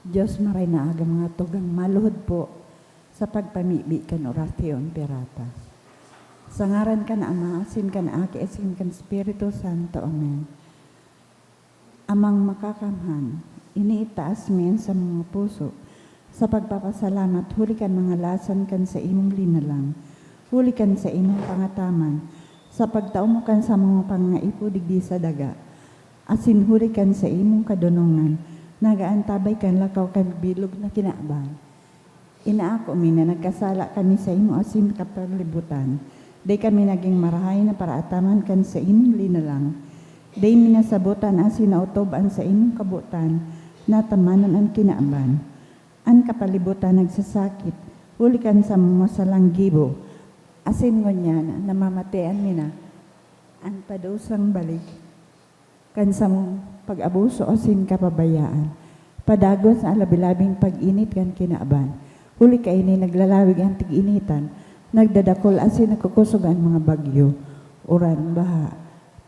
Diyos maray na aga mga tugang maluhod po sa pagpamibi kan orasyon pirata. Sa ngaran ka na Ama, asin ka na Aki, asin ka na Espiritu Santo. Amen. Amang makakamhan, iniitaas min sa mga puso, sa pagpapasalamat, huli kan mga lasan kan sa imong linalang, huli kan sa imong pangataman, sa pagtaumokan sa mga pangaipo digdi sa daga, asin huli kan sa imong kadunungan, nagaantabay kan lakaw kan bilog na kinaaban. Inaako mi na nagkasala kami sa imo asin kapaglibutan. Day kami naging marahay na paraataman kan sa imong linalang. Day minasabutan asin na utoban sa imong kabutan, natamanan ang kinaaban. An kapalibutan nagsasakit, huli kan sa mga salanggibo. Asin ngunyan, namamatian mina, ang padusang balik. Kan sa pag-abuso asin kapabayaan. Padagos na alabilabing pag-init kan kinaaban. Huli kaini naglalawig ang tig-initan, nagdadakol asin nagkukusog ang mga bagyo, uran, baha.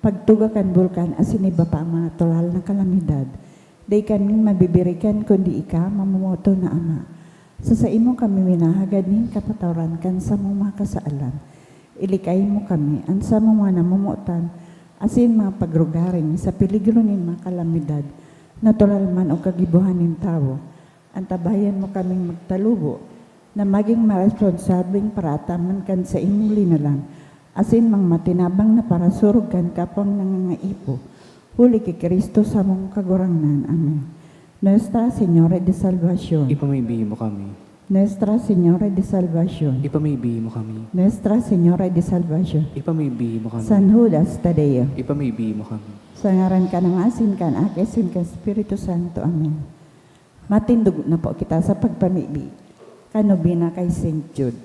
Pagtuga kan bulkan asin iba pa ang mga tulal na kalamidad. Day kaming mabibirikan kundi ika mamumoto na Ama. Sa imo kami minahagad nin kapatawaran kan sa mga kasaalan. Ilikay mo kami, ang sa mga namumutan, asin mga pagrugaring sa peligro nin mga kalamidad, natural man o kagibuhan nin tao. Antabayan mo kaming magtalubo, na maging maresponsabling parataman kan sa imong linalang, asin mang matinabang na parasurog kan kapang nangangaipo. Huli kay Kristo sa mong kagurangnan. Amen. Nuestra Señora de Salvación. Ipamibigay mo kami. Nuestra Señora de Salvación. Ipamibigay mo kami. Nuestra Señora de Salvación. Ipamibigay mo kami. San Judas Tadeo. Ipamibigay mo kami. Sa ngaran ka ng asin kan akesin ka Espiritu Santo. Amen. Matindog na po kita sa pagpamibi. Kanobina kay St. Jude.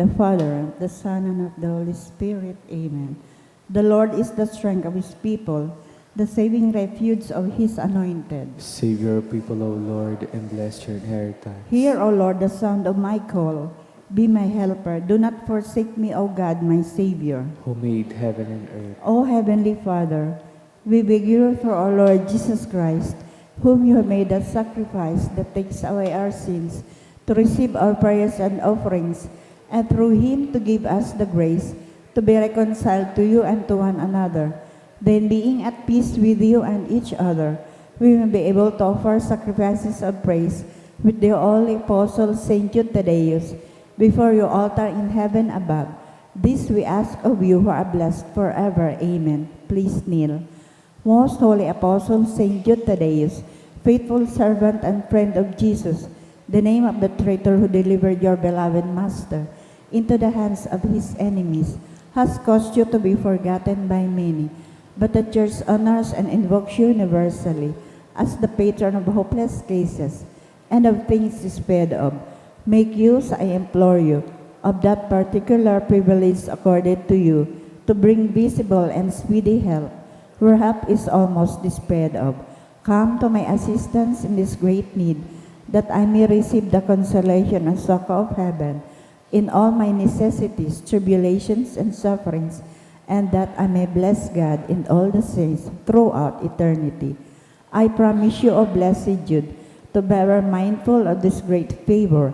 The Father, the Son, and of the Holy Spirit. Amen. The Lord is the strength of his people, the saving refuge of his anointed. Save your people, O Lord, and bless your inheritance. Hear, O Lord, the sound of my call. Be my helper. Do not forsake me, O God, my Savior. Who made heaven and earth. O Heavenly Father, we beg you for our Lord Jesus Christ, whom you have made a sacrifice that takes away our sins, to receive our prayers and offerings, and through him to give us the grace to be reconciled to you and to one another, then being at peace with you and each other, we may be able to offer sacrifices of praise with the holy apostle Saint Jude Thaddeus before your altar in heaven above. This we ask of you who are blessed forever. Amen. Please kneel. Most holy apostle Saint Jude Thaddeus, faithful servant and friend of Jesus, the name of the traitor who delivered your beloved Master into the hands of his enemies, has caused you to be forgotten by many, but the Church honors and invokes you universally as the patron of hopeless cases and of things despaired of. Make use, I implore you, of that particular privilege accorded to you to bring visible and speedy help where help is almost despaired of. Come to my assistance in this great need, that I may receive the consolation and succor of heaven in all my necessities, tribulations, and sufferings, and that I may bless God in all the saints throughout eternity. I promise you, O blessed Jude, to be ever mindful of this great favor,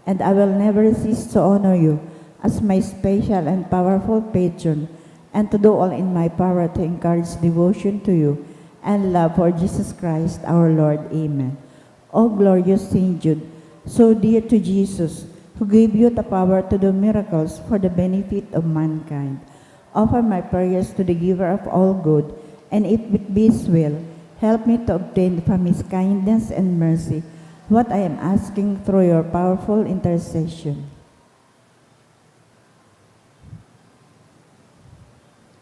and I will never cease to honor you as my special and powerful patron, and to do all in my power to encourage devotion to you and love for Jesus Christ our Lord. Amen. O glorious Saint Jude, so dear to Jesus, who gave you the power to do miracles for the benefit of mankind, offer my prayers to the giver of all good, and if it be his will, help me to obtain from his kindness and mercy what I am asking through your powerful intercession.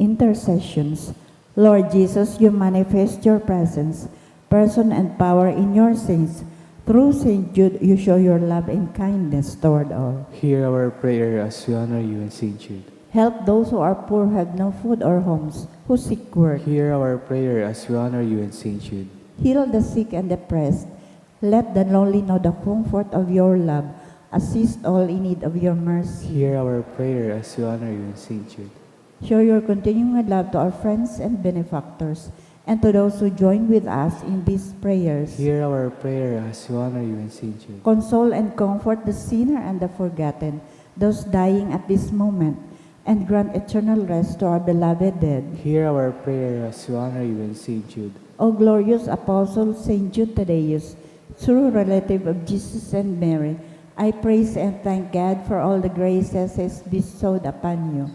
Intercessions. Lord Jesus, you manifest your presence, person and power in your saints. Through Saint Jude, you show your love and kindness toward all. Hear our prayer as we honor you in Saint Jude. Help those who are poor, who have no food or homes, who seek work. Hear our prayer as we honor you in Saint Jude. Heal the sick and depressed. Let the lonely know the comfort of your love. Assist all in need of your mercy. Hear our prayer as we honor you in Saint Jude. Show your continuing love to our friends and benefactors, and to those who join with us in these prayers. Hear our prayer as we honor you in Saint Jude. Console and comfort the sinner and the forgotten, those dying at this moment, and grant eternal rest to our beloved dead. Hear our prayer as we honor you in Saint Jude. O glorious Apostle Saint Jude Thaddeus, true relative of Jesus and Mary, I praise and thank God for all the graces He has bestowed upon you.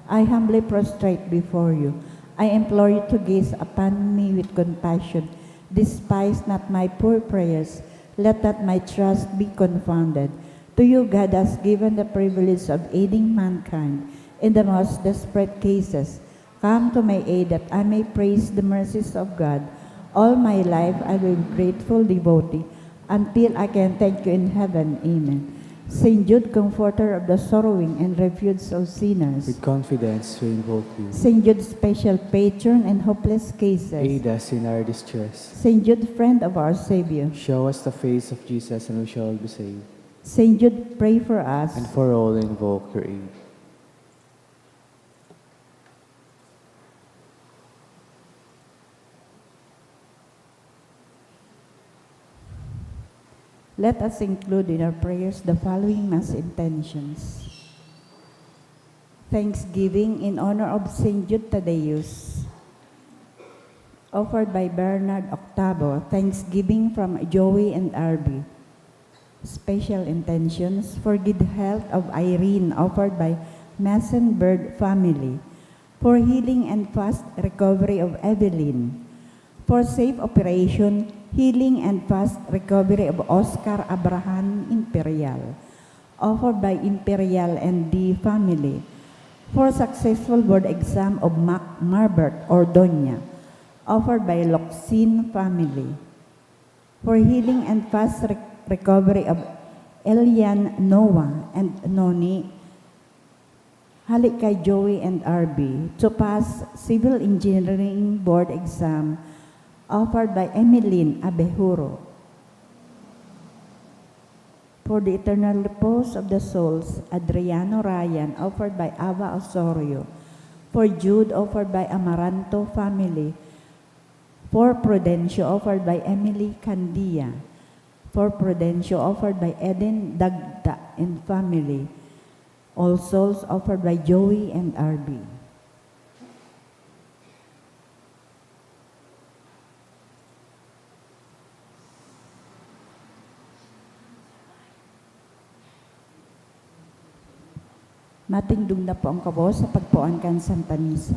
I humbly prostrate before you. I implore you to gaze upon me with compassion. Despise not my poor prayers. Let not my trust be confounded. To you God has given the privilege of aiding mankind in the most desperate cases. Come to my aid that I may praise the mercies of God. All my life I will be grateful devotee until I can thank you in heaven. Amen. Saint Jude, comforter of the sorrowing and refuge of sinners. With confidence we invoke you. Saint Jude, special patron in hopeless cases. Aid us in our distress. Saint Jude, friend of our Savior. Show us the face of Jesus and we shall be saved. Saint Jude, pray for us. And for all invoke your aid. Let us include in our prayers the following Mass intentions. Thanksgiving in honor of Saint Jude Thaddeus, offered by Bernard Octavo. Thanksgiving from Joey and Arby. Special intentions for good health of Irene, offered by Massenberg family. For healing and fast recovery of Evelyn. For safe operation, healing and fast recovery of Oscar Abraham Imperial, offered by Imperial and D family. For successful board exam of Mac Marbert Ordoña, offered by Locsin family. For healing and fast recovery of Elian Noah and Noni, halik kay Joey and RB, to pass civil engineering board exam, offered by Emeline Abejuro. For the eternal repose of the souls, Adriano Ryan, offered by Ava Osorio. For Jude, offered by Amaranto family. For Prudencio, offered by Emily Candia. For Prudencio, offered by Eden Dagda and family. All souls, offered by Joey and RB. Matingdong na po ang kabos sa pagpuan kan Santa Misa.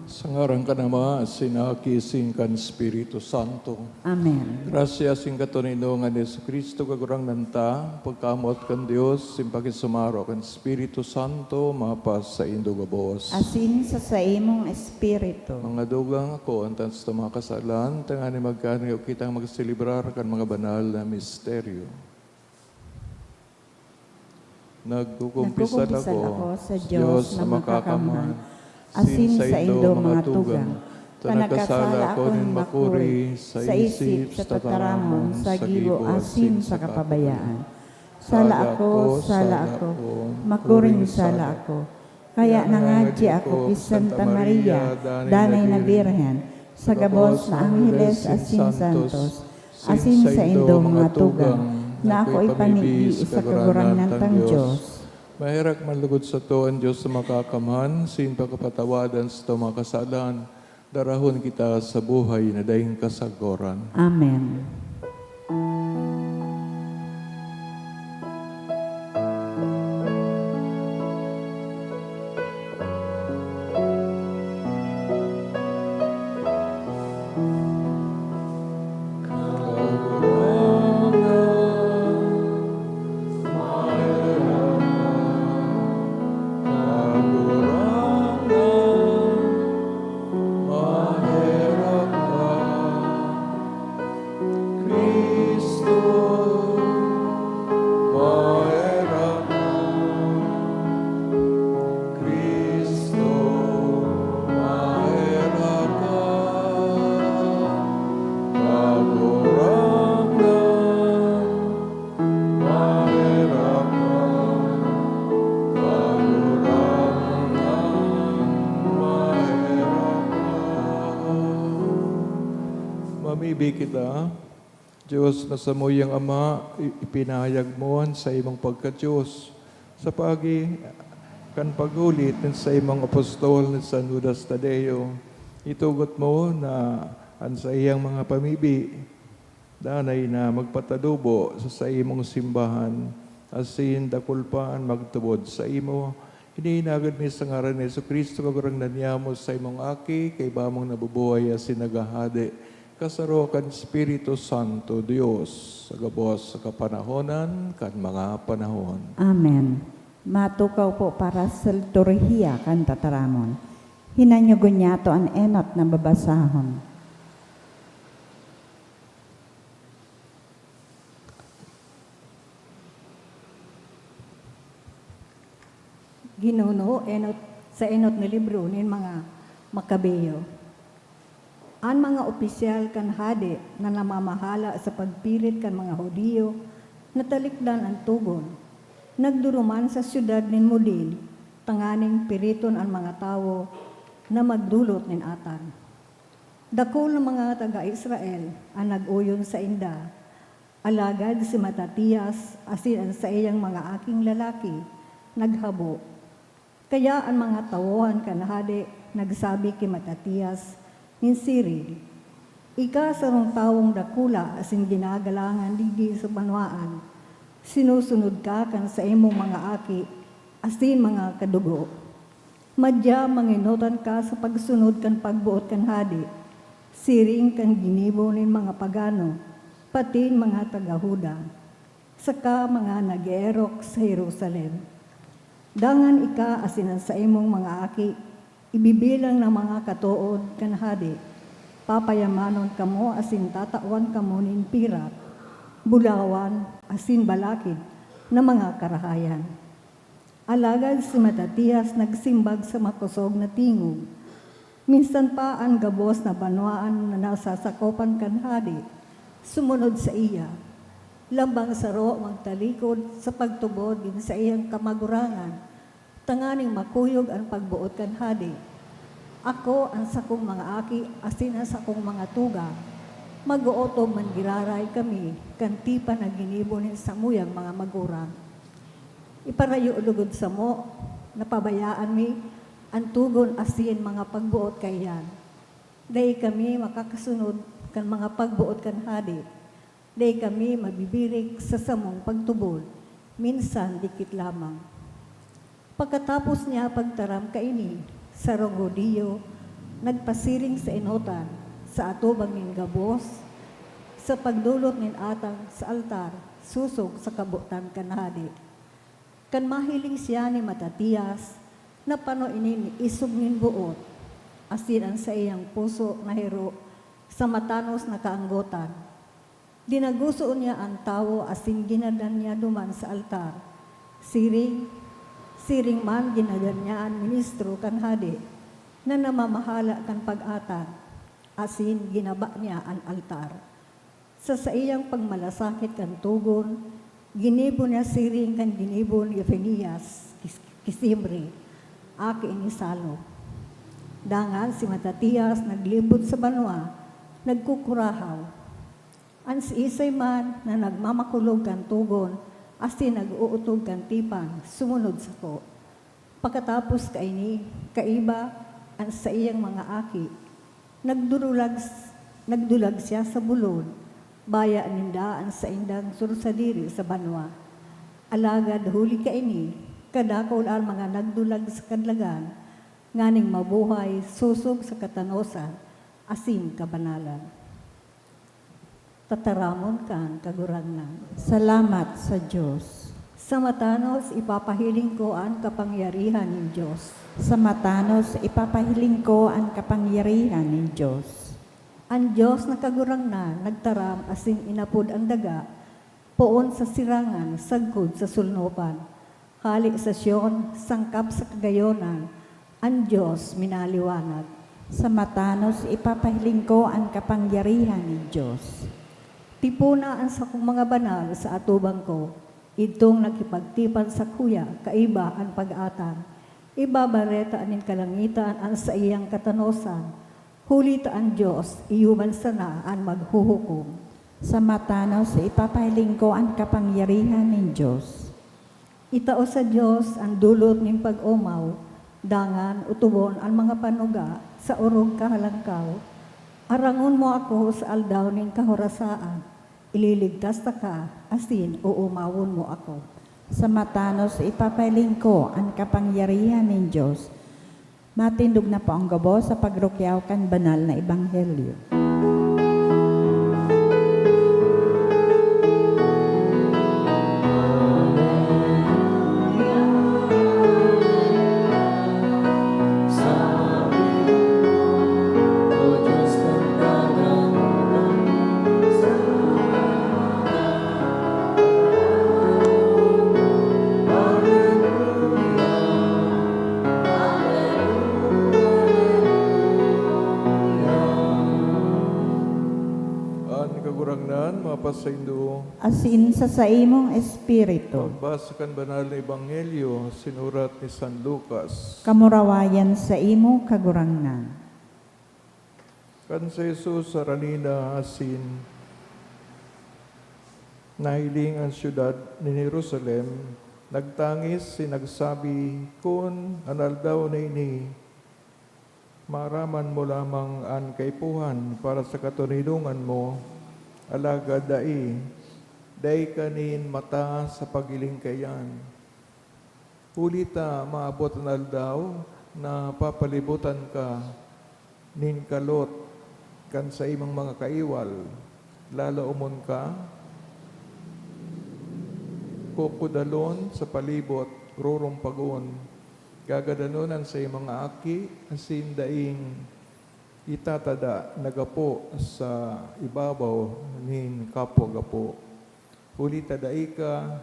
Sangaran ka nama, sinaki singkan Espiritu Santo. Amen. Gracias sing katonino nga Yesu Kristo kagurang nanta, pagkamot kan Dios, simpaki sumaro kan Espiritu Santo, mapas sa indo gabos. Asin sa imong espiritu. Mga dugang ako, antan sa mga kasalan, tangani magkano kitang magselebrar kan mga banal na misteryo. Nagkukumpisal ako sa Diyos na makakamhan. Asin sa indo mga tugang, panagkasala ko ng makuri, sa isip, sa tataramon, sa gibo, asin sa kapabayaan. Sala ako, makuring sala ako. Kaya nangadji ako kay Santa Maria, danay na Birhen, sa gabos na Angeles asin santos, asin sa indo mga tugang, na ako ipamigi sa kaguranan ng Diyos. Mahirak manlugod sa to ang Diyos sa makakamhan, sin pagkapatawadan sa to mga kasalan, darahon kita sa buhay na dahing kasagoran. Amen. Mamibig kita, Diyos na sa moyang Ama, ipinahayag mo sa imong pagka-Diyos. Sa pagi, kan pagulit sa imong apostol ni San Judas Tadeo, itugot mo na ang sa iyang mga pamibi, danay na magpatadubo sa imong simbahan, asin dakulpaan magtubod sa imo. Hinihinagad mi sa ngaran ni Jesu Kristo, kagurang nanyamo sa imong aki, kay bamong nabubuhay asin nagahade. Kasaro kan Espiritu Santo, Dios, sa gabos sa kapanahonan, kan mga panahon. Amen. Matukaw po para sa liturhiya kan tataramon. Hinanyugon niya to ang enot na babasahon. Ginuno, sa enot na libro nin mga Makabeyo. Ang mga opisyal kan hade na namamahala sa pagpilit kan mga Hudiyo, natalikdan ang tugon. Nagduruman sa syudad nin Mudil, tanganing piriton ang mga tao na magdulot nin atan. Dakol ng mga taga-Israel ang nag-uyon sa inda. Alagad si Matatias asin ang sa iyang mga aking lalaki, naghabo. Kaya ang mga tawohan kan hade nagsabi kay Matatias, Siril, ika sarong tawong dakula asin ginagalangan ligi sa banwaan. Sinusunod ka kan sa imong mga aki, asin mga kadugo. Madya manginotan ka sa pagsunod kan pagbuot kan hadi. Siring kan ginibo nin mga pagano, pati mga tagahuda. Saka mga nag-eerok sa Jerusalem. Dangan ika asin sa imong mga aki, ibibilang ng mga katuod kan hadi, papayamanon kamo asin tatawan kamo nin pirak, bulawan asin balakid na mga karahayan. Alagad si Matatias nagsimbag sa makusog na tingog. Minsan pa ang gabos na banwaan na nasasakopan kan hadi, sumunod sa iya. lambang saro magtalikod sa pagtubod din sa iyang kamagurangan, tanganing makuyog ang pagbuot kan hadi. Ako ang sakong mga aki, asin ang sakong mga tuga, mag-uotob man giraray kami, kanti pa na ginibunin sa muyang mga magurang. Iparayo lugod sa mo, napabayaan mi, ang tugon asin mga pagbuot kayan. Dahil kami makakasunod kan mga pagbuot kan hadi. Dahil kami mabibirik sa samong pagtubol, minsan dikit lamang. Pagkatapos niya pagtaram kaini, sa Rongodiyo, nagpasiring sa inotan, sa atubang nin gabos, sa pagdulot nin atang sa altar, susog sa kabutan kanhadi. Kan mahiling siya ni Matatias, na pano inin isog nin buot, asin ang sa iyang puso na hero, sa matanos na kaanggotan. Dinaguso niya ang tao asin ginadan niya duman sa altar. Siring man ginadan niya ang ministro kan hadi, na namamahala kan pag-atan, asin ginaba niya ang altar. Sa iyang pagmalasakit kan tugon, ginibo niya siring kan ginibo ni Ephenias, Kisimri, aki inisalo. Dangan si Matatias naglibot sa banwa, nagkukurahaw. Ang si Isay man na nagmamakulog kan tugon, asin nag-uutog kan tipan, sumunod sa ko. Pagkatapos kaini, kaiba ang sa iyang mga aki, nagdulag siya sa bulod, baya ninda ang sa indang sursadiri sa banwa. Alagad huli kaini, kadakol ang mga nagdulag sa kadlagan, nganing mabuhay, susog sa katanosan, asin kabanalan. Tataramon kan kagurangnan. Salamat sa Diyos. Sa matanos, ipapahiling ko ang kapangyarihan ng Diyos. Sa matanos, ipapahiling ko ang kapangyarihan ng Diyos. Ang Diyos na kagurangnan, nagtaram asing inapod ang daga, poon sa sirangan, sagkod sa sulnopan. Hali sa Sion, sangkap sa kagayonan, ang Diyos minaliwanag. Sa matanos, ipapahiling ko ang kapangyarihan ng Diyos. Tipuna ang sakong mga banal sa atubang ko, itong nakipagtipan sa kuya, kaiba ang pag-atan. Ibabareta anin kalangitan ang sa iyang katanosan, huli ta ang Diyos, iyuman sana ang maghuhukom. Sa matanos, ipapahiling ko ang kapangyarihan ng Diyos. Itao sa Diyos ang dulot ng pag-umaw, dangan utubon ang mga panuga sa urog kahalangkaw. Arangon mo ako sa aldaw ng kahorasaan, ililigtas ta ka, asin uumawon mo ako. Sa matanos, ipapahiling ko ang kapangyarihan ng Diyos. Matindog na po ang gabo sa pagrukyaw kan banal na ebanghelyo. Pasaindo, Asin sa imong espiritu, pagbasa kan banal na ebanghelyo, sinurat ni San Lucas. kamurawayan sa imo kagurangnan. Kan sa Jesus sa ranina asin, nahiling ang syudad ni Jerusalem, nagtangis sinagsabi, kun anal daw na ini, maraman mo lamang ang kaipuhan para sa katuninungan mo, alaga dai kanin mata sa pagiling kayan. Hulita maabot na aldaw na papalibutan ka nin kalot kan sa imong mga kaiwal, lalo umon ka, kukudalon sa palibot, rurumpagon, gagadanunan sa imong mga aki, asin daing itatada nagapo sa ibabaw nin kapwa-gapo. Huli tadai ka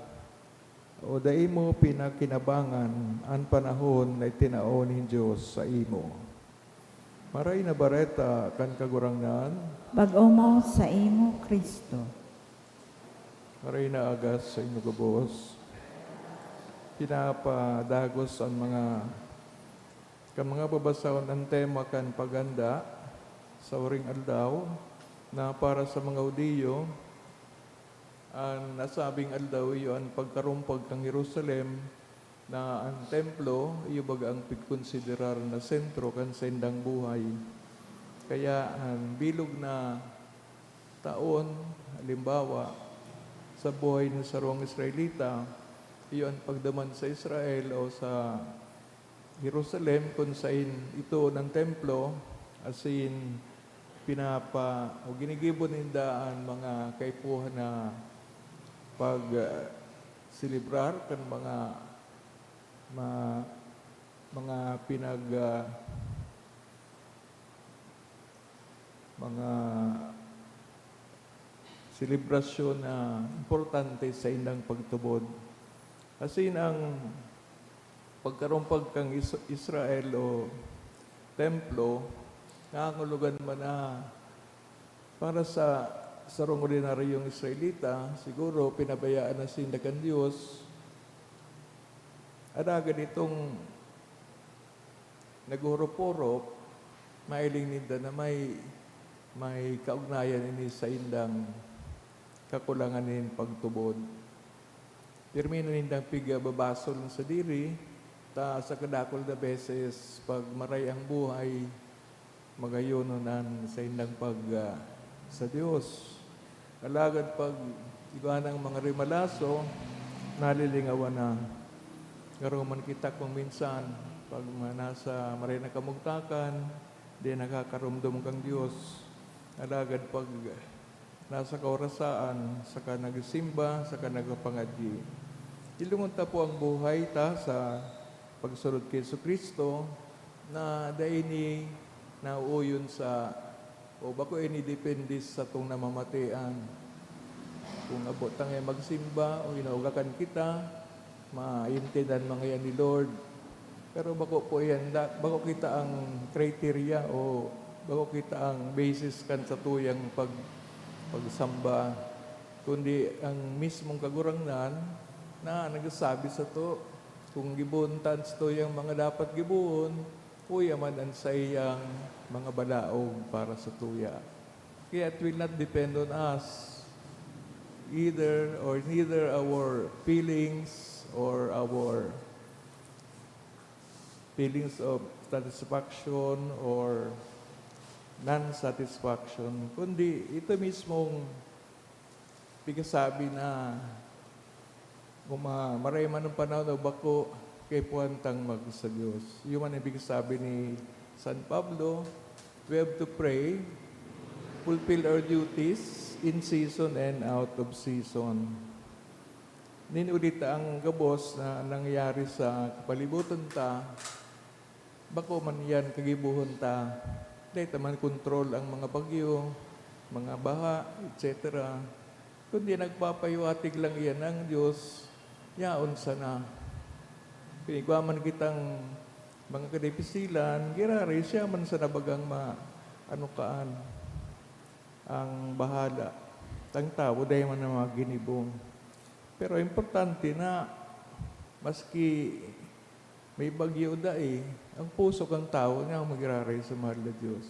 o dai mo pinakinabangan ang panahon na itinao ni Diyos sa imo. Maray na bareta kan kagurangnan, Bag-o mo sa imo Kristo. Maray na agas sa inyo gabos. Pinapadagos ang mga babasahon ang tema kan paganda sa uring aldaw na para sa mga Udiyo ang nasabing aldaw iyo ang pagkarumpag kang Jerusalem na ang templo iyo baga ang pigkonsiderar na sentro kan sa indang buhay. Kaya ang bilog na taon, halimbawa, sa buhay ng sarong Israelita, iyon pagdaman sa Israel o sa Jerusalem kung saan ito ng templo, as in ginigibon nindaan mga kaipuhan na celebrar kan mga selebrasyon na importante sa indang pagtubod. Asin ang pagkarumpag kang Israel o templo, nangangulugan man na para sa sarong ordinaryong Israelita, siguro pinabayaan na sindagan Diyos, adagan itong nagurop-urop, mailing ninda na may kaugnayan ini sa indang kakulangan nin pagtubod. Pirmino nindang babasol sa diri, ta sa kadakol na beses pag maray ang buhay, magayononan sa indang sa Diyos. Alagad pag iganang mga rimalaso, nalilingawan na. Ngaro man kita kung minsan, pag nasa maray na kamugtakan, di nakakarumdum kang Diyos. Alagad pag nasa kaorasaan, saka nagsimba, saka nagapangadyi. Ilungunta po ang buhay ta sa pagsunod kay Jesucristo na dahil ni nauuyon sa o bako ini depende sa tong namamatian. Kung abot tang magsimba o inaugakan kita, maintindihan mga yan ni Lord. Pero bako po yan, bako kita ang criteria o bako kita ang basis kan sa tuyang pagsamba, kundi ang mismong kagurangnan na nagsasabi sa to, kung gibuntan sa to yung mga dapat gibuon, uya man ang sayang mga balaog para sa tuya. Kaya it will not depend on us, either or neither our feelings or our feelings of satisfaction or non-satisfaction, kundi ito mismong bigasabi na kung maray man ng panahon o bako kay puwantang mag sa Diyos. Yung man ang bigasabi ni San Pablo, we have to pray, fulfill our duties in season and out of season. Ninulita ang gabos na nangyari sa kapalibutan ta, bako man yan kagibuhon ta, dahil taman kontrol ang mga bagyo, mga baha, etc. Kundi nagpapayiwatig lang iyan ng Diyos, yaon sana. Pinigwaman kitang mga kadipisilan, girari siya man sa nabagang ang bahala. Ang tao, dahil man na mga ginibong. Pero importante na, maski may bagyo ang puso kang tao niya ang magiraray sa mahal na Diyos.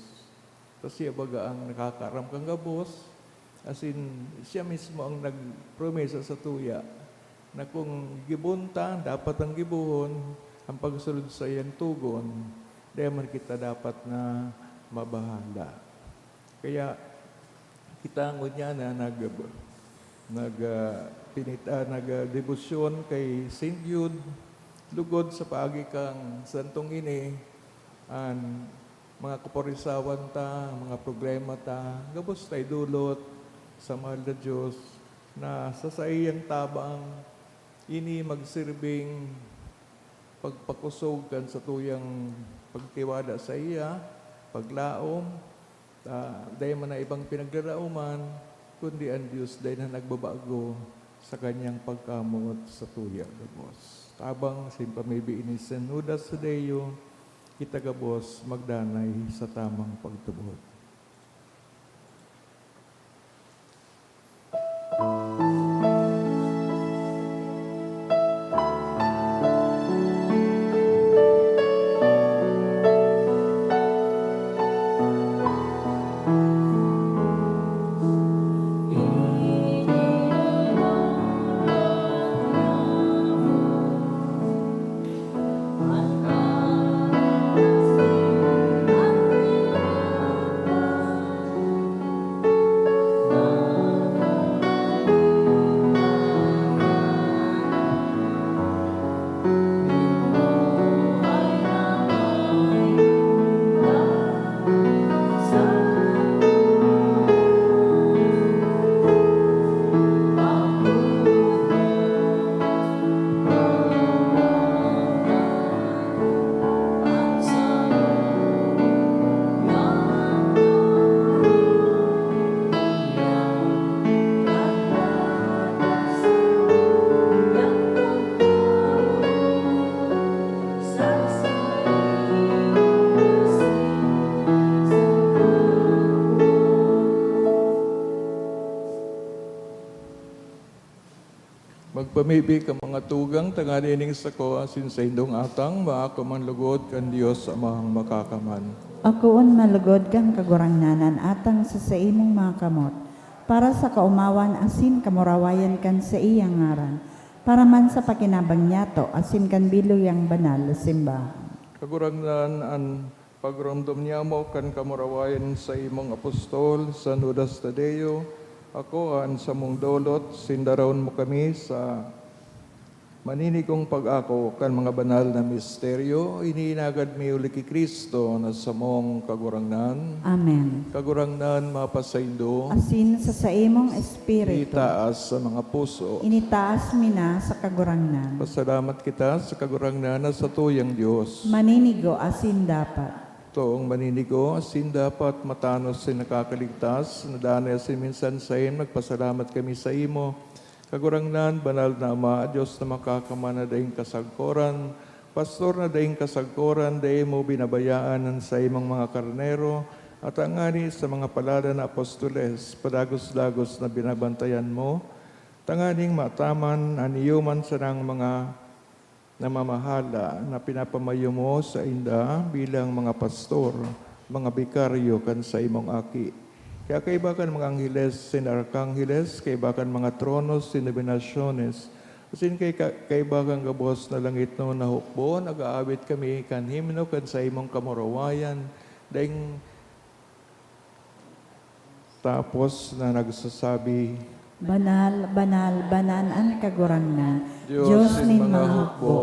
Kasi baga ang nakakaram kang gabos, as in, siya mismo ang nagpromesa sa tuya na kung gibunta, dapat ang gibuhon, ang pagsulod sa iyan tugon, dahil man kita dapat na mabahala. Kaya, kita ang niya na nag-debosyon kay St. Jude, lugod sa paagi kang santong ini, ang mga kaporisawan ta, mga problema ta, gabos tayo dulot sa mahal na Diyos, na sa saiyang tabang ini magsirbing pagpakusog kan sa tuyang pagtiwada sa iya, paglaom, dahil man na ibang pinagdarauman, kundi ang Diyos dahil na nagbabago sa kanyang pagkamot sa tuya, gabos. Tabang simpamibi ini Judas Tadeo, kita gabos magdanay sa tamang pagtubod. Magpamibi ka mga tugang, tanganining sa ko, asin sa indong atang, maako man lugod kan Diyos amang makakaman. Akoon malugod kang kagurangnanan atang sa imong mga kamot, para sa kaumawan asin kamurawayan kan sa iyang ngaran, para man sa pakinabang niyato asin kan biluyang banal simbahan. Kagurangnan ang pagramdam niya mo kan kamurawayan sa imong apostol, San Judas Tadeo, ako an sa mong dolot, sindaron mo kami sa maninigong pag-ako kan mga banal na misteryo, iniinagad mi uli ki Kristo na sa mong kagurangnan. Amen. Kagurangnan mapasaindo, Asin sa imong espiritu, itaas sa mga puso. initaas mi na sa kagurangnan. Pasalamat kita sa kagurangnan na sa tuyang Diyos. Maninigo asin dapat. Toong maninigo, asin dapat matanos sa nakakaligtas, nadanay asin minsan sa magpasalamat kami sa imo. Kagurangnan, banal na Ama, Diyos na makakaman na daing kasagkoran, pastor na daing kasagkoran, daing mo binabayaan sa imong mga karnero, at ang ani sa mga palada na apostoles, padagos-dagos na binabantayan mo, tanganing mataman, aniyuman sa ng mga namamahala na pinapamayo mo sa inda bilang mga pastor, mga bikaryo kan sa imong aki. Kaya kaibakan mga angheles, sin arcangheles, kaibakan mga tronos, sin dominasyones, asin kaibakan gabos na langit no na hukbo, nag-aawit kami kan himno kan sa imong kamurawayan, daing tapos na nagsasabi, Banal, banal, banan ang kagurangnan. Diyos Diyos in nin mga mga hukbo, hukbo.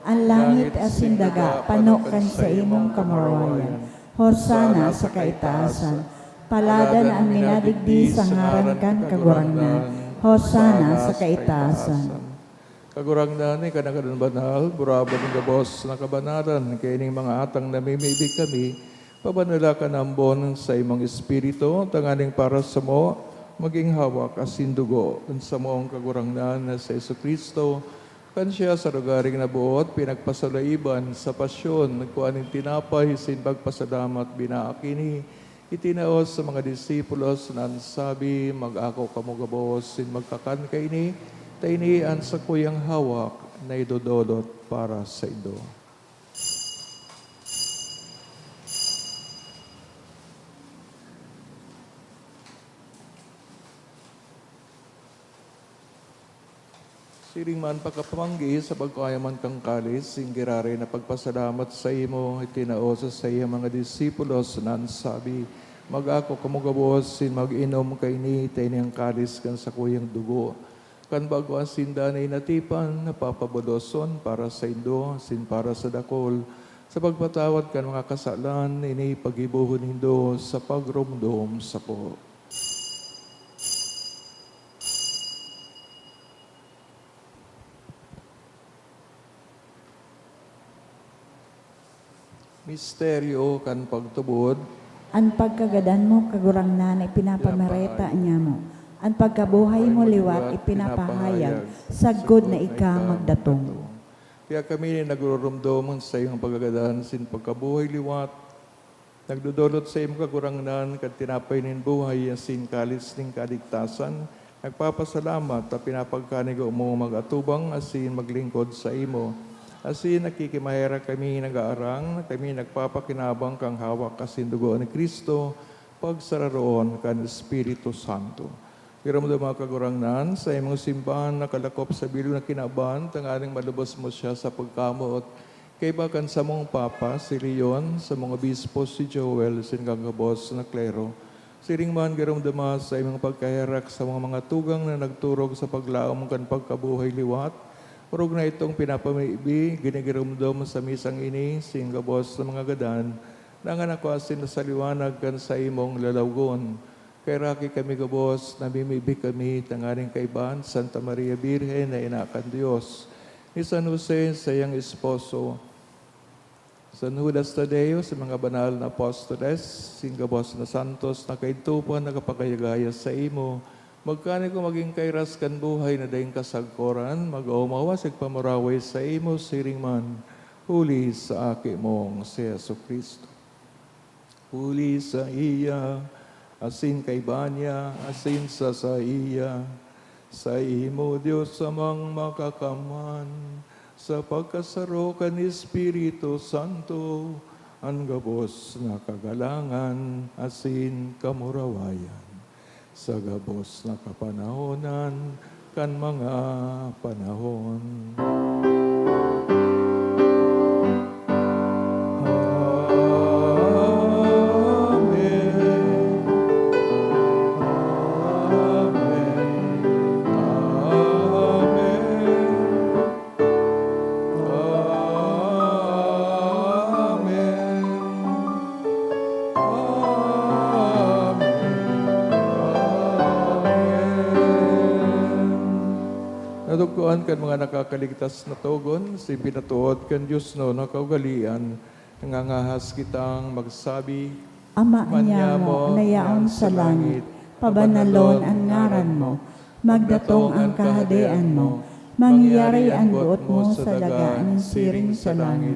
Ang langit asin daga, panokan sa imong kamarawayan. Hosana sa kaitaasan. Palada na ang minadigdi sa ngaran kan kagurangnan. Hosana sa kaitaasan. Kagurangnan ni kanakadan banal, buraba ng gabos na kabanaran, kaya ining mga atang namimibig kami, pabanala ka nambon sa imong espiritu, tanganing para sa mo, maging hawak asin dugo, kan sa moong kagurangnan na sa Jesucristo, kan siya sa lugaring nabuot, pinagpasalaiban sa pasyon, nagkuhaning tinapay, sin pagpasalamat, binaakini, itinaos sa mga disipulos na sabi, mag-ako kamugabos, sin magkakan kaini, tainian sa kuyang hawak na idodolot para sa ido. Siring man pagkapamanggi sa pagkayaman kang kalis, singgirari na pagpasalamat sa imo, itinaosa sa iya mga disipulos na sabi, mag-ako kamugabos, sin mag-inom kay ni, tainiyang kalis kan sa kuyang dugo. Kan bago ang sindanay natipan, napapabodoson para sa indo, sin para sa dakol, sa pagpatawad kan mga kasalan, ini pagibuhon hindo sa pagrumdom sa po. Misteryo kan pagtubod, Ang pagkagadan mo kagurangnan ipinapamareta niya mo. Ang pagkabuhay mo liwat ipinapahayag. Sagod na ika magdatong. Kaya kami nagurumdomon sa iyong pagkagadan sin pagkabuhay liwat, nagdudulot sa iyong kagurangnan kad tinapay nin buhay sin kalis ning kaligtasan, nagpapasalamat at pinapagkanig mo magatubang asin maglingkod sa imo. Asin nakikimahera kami nag-aarang, kami nagpapakinabang kang hawak asin dugo ni Kristo, pagsararoon kan Espiritu Santo. Kiramdam mga kagurangnan sa imong simbahan na kalakop sa bilog na kinaban, tanganing malubos mo siya sa pagkamot. Kay bakan sa mong Papa, si Leon, sa mga obispo, si Joel, sin kagabos na klero. Siring man kiramdam sa imong pagkaherak sa mga tugang na nagturog sa paglaom kan pagkabuhay liwat. Urog na itong pinapamibi, ginigiramdam sa misang ini, sin gabos sa mga gadan, nanganak ko asin sa liwanag kan sa imong lalawgon. Kay raki kami gabos, namimibi kami, tangaring kaiban, Santa Maria Birhen na inakan Diyos. Ni San Jose sa iyang esposo, San Judas Tadeo sa mga banal na apostoles, sin gabos na santos na kaitupan na kapagayagaya sa imo, magkani ko maging kairas kan buhay na daing kasagkoran, mag-aumawas pamaraway sa imo, siring man, huli sa aki mong si Yesu Cristo. Huli sa iya, asin kay Banya, asin sa iya, Sa imo, Diyos, amang makakaman, sa pagkasaro kan Espiritu Santo, ang gabos na kagalangan, asin kamurawayan. Sa gabos na kapanahonan, kan mga panahon. Amen. Amen. Natugtuan kan mga nakakaligtas na tugon, si pinatuod kan Diyos no, nakaugalian, nangangahas kitang magsabi, Ama niya mo, nayaon sa langit, pabanalon ang ngaran mo, magdatong ang kahadian mo, mangyari ang buot mo sa dagaan siring sa langit.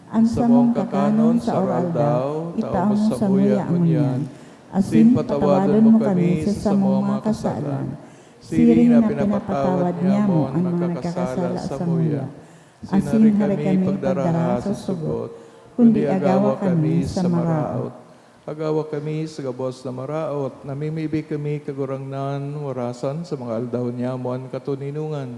Ang samong kakanon sa oral daw, itaw mo sa muya unyan, asin patawadon mo kami sa samong mga kasalan. Siring na pinapatawad niya mo ang mga nagkakasala sa muya. Asin hari kami pagdaraha sa sugot, kundi agawa kami sa maraot. Agawa kami sa gabos na maraot, namimibi kami kagurangnan, warasan sa mga aldaw niya mo ang katuninungan.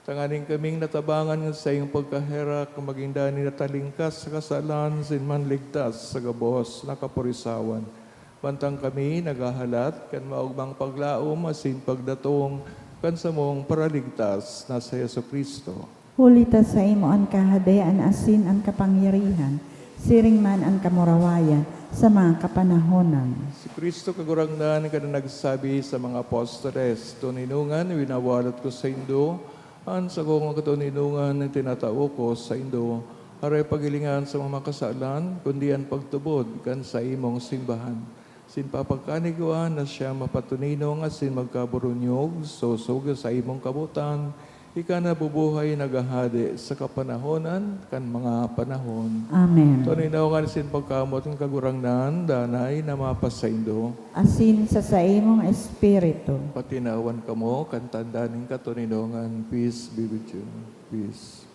Tanganing kaming natabangan sa iyong pagkaherak, maging dani na talingkas sa kasalan, sinman ligtas sa gabos na kapurisawan. Bantang kami nagahalat, kan maugmang paglaom, asin pagdatong, kan sa mong paraligtas na sa Yeso Kristo. Hulita sa imo ang kahadian asin ang kapangyarihan, siring man ang kamurawayan sa mga kapanahonan. Si Kristo kagurangnan ka na nagsabi sa mga apostoles, tuninungan, winawalat ko sa Indo, ang sa kong katuninungan na tinatao ko sa Indo, aray pagilingan sa mga kasalan, kundi ang pagtubod kan sa imong simbahan. Sin papagkaniguan na siya mapatuninong at sin magkaburunyog, susug sa imong kabutan, ika na bubuhay nagahadi sa kapanahonan kan mga panahon. Amen. Tuninungan sin pagkamot ng kagurangnan, danay na mapasaindo. Asin sa imong espiritu. Patinawan ka mo, kantandaning katuninungan. Peace be with you. Peace.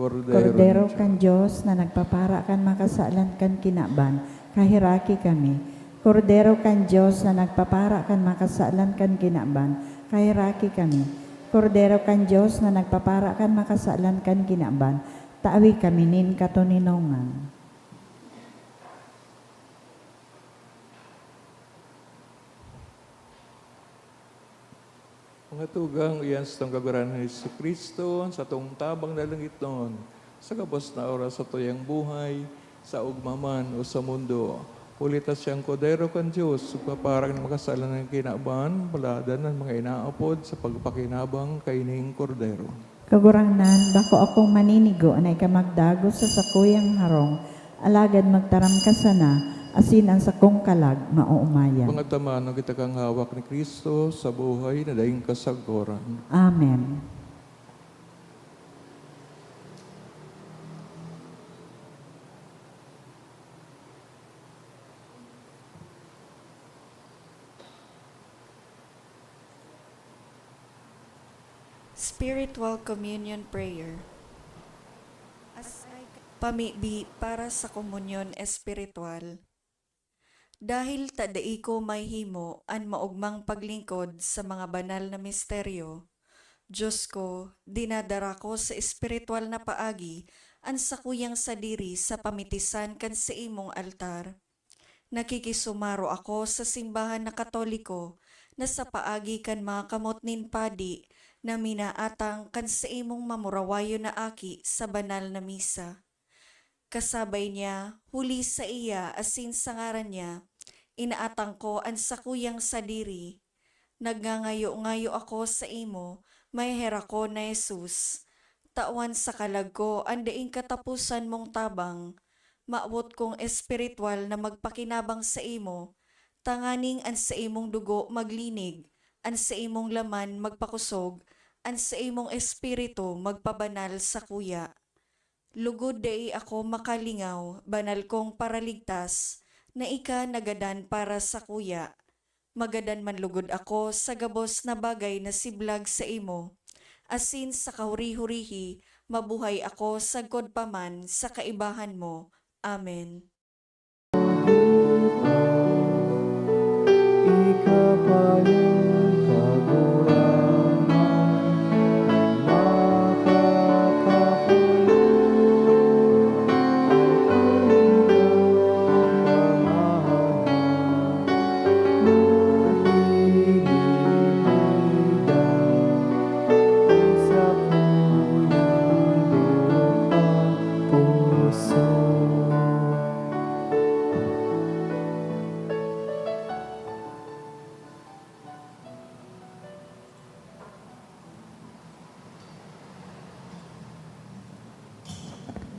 Kordero kan Diyos na nagpapara kan makasalan kan kinaban, kahiraki kami. Kordero kan Diyos na nagpapara kan makasalan kan kinaban, kahiraki kami. Kordero kan Diyos na nagpapara kan makasalan kan kinaban, taawi kami nin katuninongan. Mga tugang iyan sa tong kagurahan ni Jesu Kristo, sa tong tabang na langit noon, sa kabos na oras sa tuyang buhay, sa ugmaman o sa mundo. Ulitas siyang kodero kan Diyos, paparang ng makasalan ng kinaban, baladan ng mga inaapod sa pagpakinabang kaining kordero. Kagurangnan, bako akong maninigo na ikamagdago sa sakuyang harong, alagad magtaram ka sana, asin ang sakong kalag, mauumayan. Mga taman, kita kang hawak ni Kristo sa buhay na daing kasagoran. Amen. Spiritual Communion Prayer. Pamibi para sa komunyon espiritual. Dahil tadai ko may himo an maugmang paglingkod sa mga banal na misteryo, Diyos ko, dinadara ko sa espiritual na paagi an sakuyang sadiri sa pamitisan kan sa imong altar. Nakikisumaro ako sa simbahan na Katoliko na sa paagi kan mga kamot nin padi na minaatang kan sa imong mamurawayo na aki sa banal na misa. Kasabay niya, huli sa iya asin sa ngaran niya, inaatang ko ang sakuyang sadiri. Nagngangayo-ngayo ako sa imo, may hera ko na Jesus. Tawan sa kalag ko, andaing katapusan mong tabang. Maabot kong espiritual na magpakinabang sa imo, tanganing an sa imong dugo maglinig, an sa imong laman magpakusog, an sa imong espiritu magpabanal sa kuya. Lugod dai ako makalingaw, banal kong paraligtas, na ika nagadan para sa kuya. Magadan man lugod ako sa gabos na bagay na siblag sa imo. Asin sa kahuri-hurihi, mabuhay ako sagkod paman sa kaibahan mo. Amen. Ikapayong kagurangan ng puso.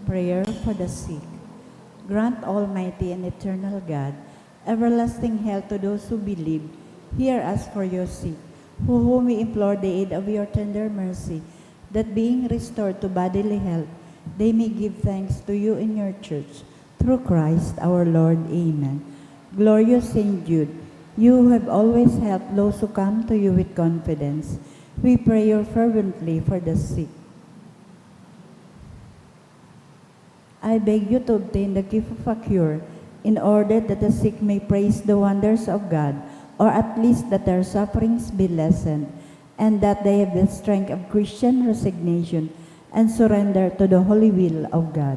Prayer for the sick. Grant, Almighty and eternal God, everlasting health to those who believe. Hear us for your sick, for whom we implore the aid of your tender mercy, that being restored to bodily health, they may give thanks to you in your church. Through Christ our Lord. Amen. Glorious Saint Jude, you who have always helped those who come to you with confidence, we pray you fervently for the sick. I beg you to obtain the gift of a cure, in order that the sick may praise the wonders of God, or at least that their sufferings be lessened, and that they have the strength of Christian resignation and surrender to the holy will of God.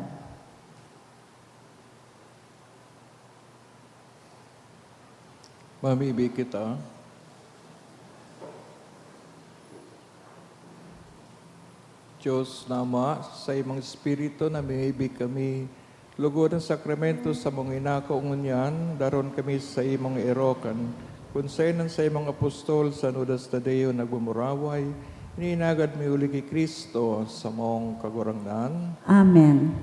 Mamibig kita. Diyos na Ama, sa imong Espiritu na mihibig kami, lugod ang sakramento sa mong inakaungunyan, daron kami sa imong irokan, kung sainan sa imong apostol sa nudas Tadeo nagmumuraway, ininagad mi uli kay Kristo sa mong kagurangnan. Amen.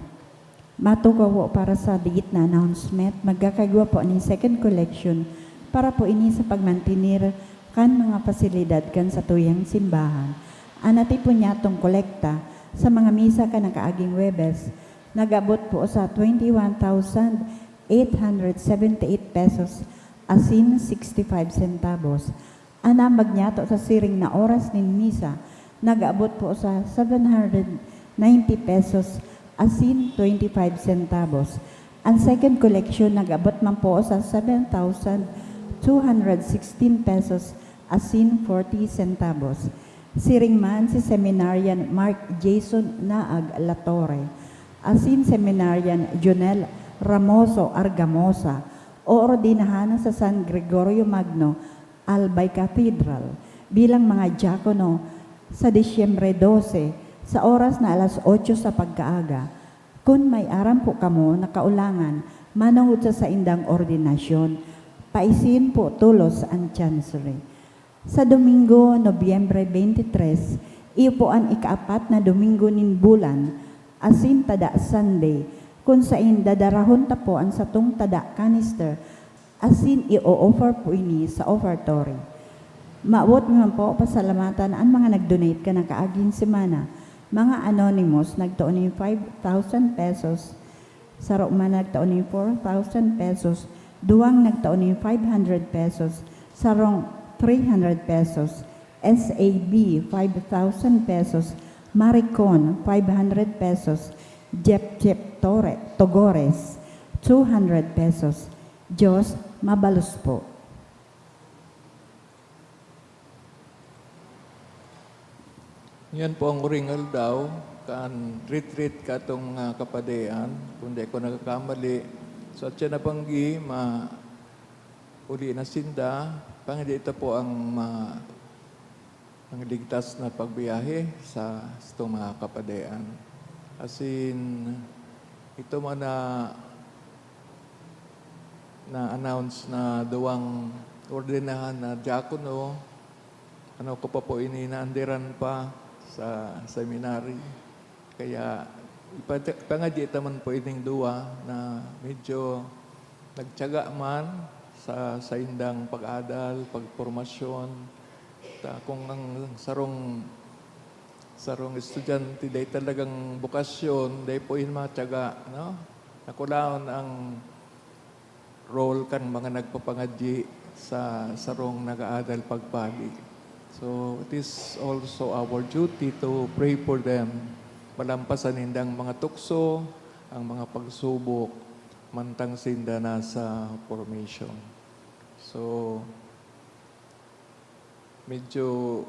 Matukaw po para sa digit na announcement, magkakagwa po ni second collection para po ini sa pagmantinir kan mga pasilidad kan sa tuyang simbahan. Anati po niya itong kolekta sa mga misa ka ng kaaging Webes, nagabot po sa 21,878 pesos asin 65 centavos. Anambag niya to sa siring na oras nin misa, nagabot po sa 790 pesos asin 25 centavos. Ang second collection nagabot man po sa 7,216 pesos asin 40 centavos. Siring man si Seminarian Mark Jason Naag Latore, asin Seminarian Jonel Ramoso Argamosa, o ordinahan sa San Gregorio Magno, Albay Cathedral, bilang mga diakono sa Disyembre 12, sa oras na alas 8 sa pagkaaga. Kung may aram po kamo na kaulangan, manungod sa indang ordinasyon, paisin po tulos ang chancery. Sa Domingo, Nobyembre 23, iyo po ang ikaapat na Domingo nin bulan, asin tada Sunday, kung sain dadarahon ta po ang satong tada canister, asin i-offer po ini sa offertory. Maabot naman po pasalamatan ang mga nag-donate ka na kaaging semana. Mga anonymous, nagtaon ng 5,000 pesos, saro man nagtaon ng 4,000 pesos, duwang nagtaon ng 500 pesos, sarong 300 pesos, SAB 5,000 pesos, Maricon 500 pesos, Jep Togores 200 pesos. Diyos mabalos po. Yan po ang uringal daw, kan retreat ka itong kapadean, kung di ko nagkakamali. So at siya napanggi, uli na sinda, pangidita po ang ang ligtas na pagbiyahe sa itong mga kapadean. Asin, ito man na-announce na duwang ordinahan na diakono, ano ko pa po inaandiran pa sa seminary. Kaya pangadita man po ining duwa na medyo nagtiyaga man sa indang pag-adal, pagpormasyon. Kung ang sarong estudyante, day talagang bukasyon, day po matyaga, no? Nakulaon ang role kan mga nagpapangadyi sa sarong nag-aadal pagpali. So it is also our duty to pray for them. Malampasan nindang mga tukso, ang mga pagsubok, mantang sinda na sa formation. So, medyo,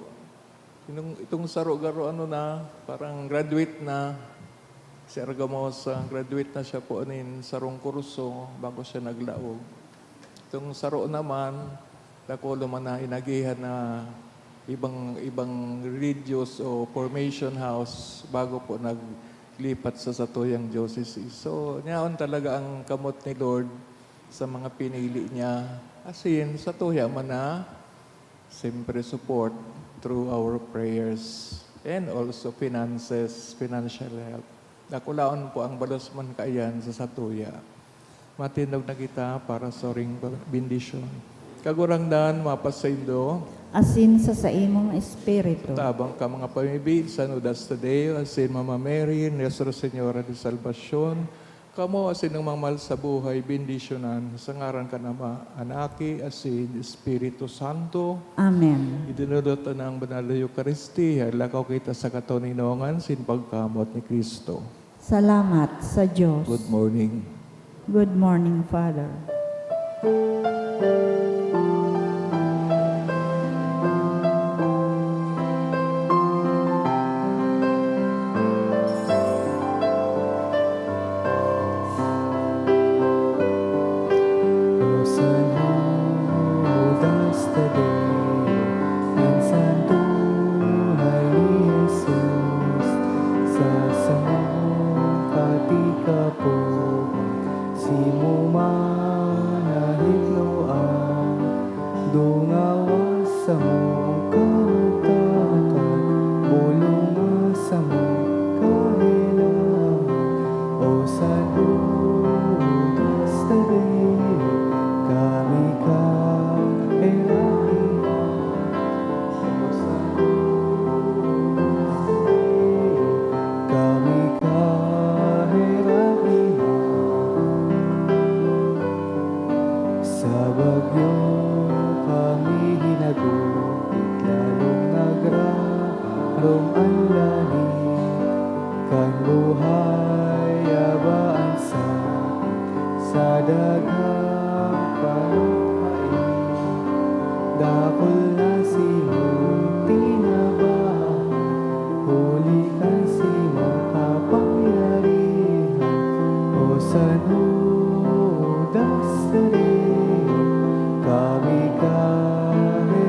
itong saro-garo parang graduate na, si Argamosa, graduate na siya po sarong kurso bago siya naglaog. Itong saro naman, nakulo man na inagihan na ibang religious o formation house bago po naglipat sa Satuyang Diocese. So, niyaon talaga ang kamot ni Lord sa mga pinili niya. Asin, Satuya man na, siyempre support through our prayers and also finances, financial help. Nakulaon po ang balos man kaayan sa Satuya. Matinog na kita para sa ring bendisyon. Kagurangdan, mapasaindo, Asin sa imong espiritu. tabang ka mga pamibig, sanudas today, asin Mama Mary, Nuestra Señora de Salvacion, kamo asin ng mangmal sa buhay, bendisyonan, sa ngaran ka nama, anaki, asin, Espiritu Santo, Amen. idinudot ng banal na Eucharistia, lakaw kita sa katoninongan, sin pagkamot ni Kristo. Salamat sa Diyos. Good morning. Good morning, Father. O saludas today, minsan tunay ni Jesus, sa samong katikapuan, si mumanahigloan, dungawa sa mong kautakan, bulunga sa mong kahilangan, o saludas today, kami kairahiman, o saludas today, kami kahirahiman. Sa bagyo kami hinagutit, lalong nagrarong ang langit, kan buhay abaan sa daghang palumpait. Dakol na simong tinabahan, huli kan simong kapangyarihan, o sanudas today, kami kahirapihan,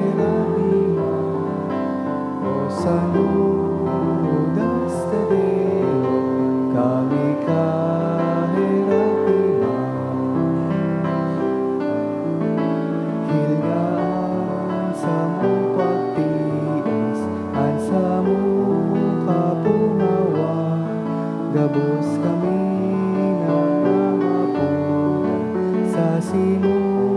o sanudas today, kami kahirapihan. Hilgaan sa mong pagtiis, an sa mong kapungawan, gabos kami nangangapunan sa simong